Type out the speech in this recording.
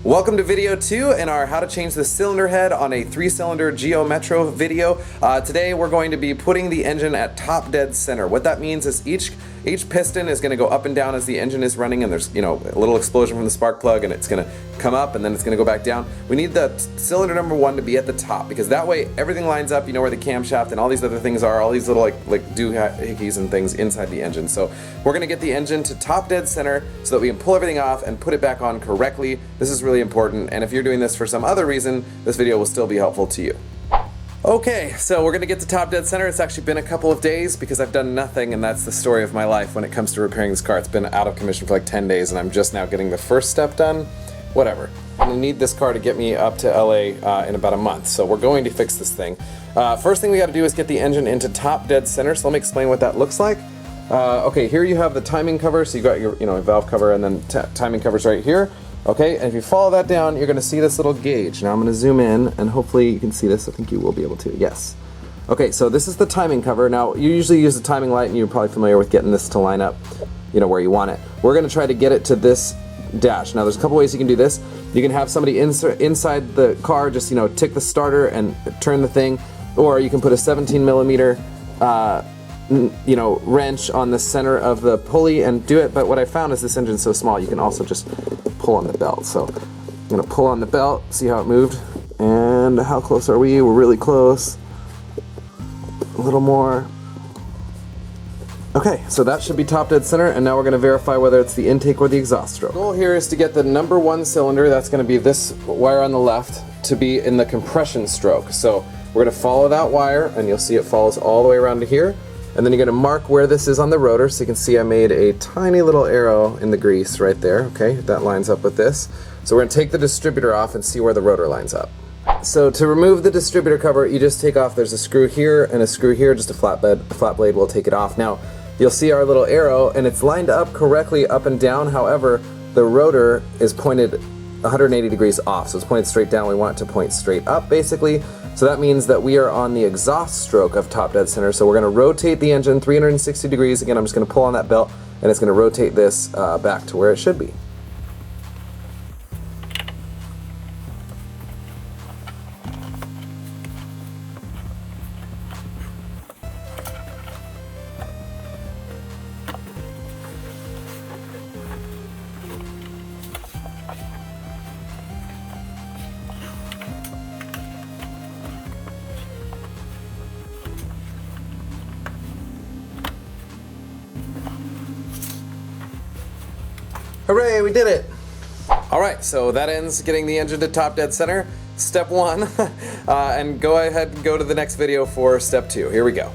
Welcome to video 2 in our how to change the cylinder head on a 3-cylinder Geo Metro video. Today we're going to be putting the engine at top dead center. What that means is each piston is going to go up and down as the engine is running, and there's, you know, a little explosion from the spark plug and it's going to come up and then it's going to go back down. We need the cylinder number 1 to be at the top, because that way everything lines up. You know where the camshaft and all these other things are, all these little like doohickeys and things inside the engine. So we're going to get the engine to top dead center so that we can pull everything off and put it back on correctly. This is really important, and if you're doing this for some other reason, this video will still be helpful to you. Okay, so we're gonna get to top dead center. It's actually been a couple of days because I've done nothing, and that's the story of my life when it comes to repairing this car. It's been out of commission for like 10 days and I'm just now getting the first step done. Whatever. I'm gonna need this car to get me up to LA in about a month, so we're going to fix this thing. First thing we gotta do is get the engine into top dead center, so let me explain what that looks like. Okay, here you have the timing cover, so you got your valve cover and then timing covers right here. Okay, and if you follow that down, you're going to see this little gauge. Now I'm going to zoom in, and hopefully you can see this. I think you will be able to. Yes. Okay, so this is the timing cover. Now, you usually use the timing light, and you're probably familiar with getting this to line up, where you want it. We're going to try to get it to this dash. Now, there's a couple ways you can do this. You can have somebody inside the car just, tick the starter and turn the thing, or you can put a 17mm wrench on the center of the pulley and do it. But what I found is this engine's so small, you can also just pull on the belt. So I'm gonna pull on the belt, see how it moved, and how close are we? We're really close. A little more. Okay, so that should be top dead center, and now we're gonna verify whether it's the intake or the exhaust stroke. The goal here is to get the number 1 cylinder, that's gonna be this wire on the left, to be in the compression stroke. So we're gonna follow that wire, and you'll see it follows all the way around to here. And then you're going to mark where this is on the rotor, so you can see I made a tiny little arrow in the grease right there. Okay, that lines up with this. So we're going to take the distributor off and see where the rotor lines up. So to remove the distributor cover, you just take off, there's a screw here and a screw here, just a flat blade will take it off. Now, you'll see our little arrow, and it's lined up correctly up and down. However, the rotor is pointed 180 degrees off, so it's pointed straight down. We want it to point straight up, basically. So that means that we are on the exhaust stroke of top dead center. So we're going to rotate the engine 360 degrees. Again, I'm just going to pull on that belt, and it's going to rotate this back to where it should be. Hooray, we did it! Alright, so that ends getting the engine to top dead center, step 1, and go ahead and go to the next video for step 2. Here we go.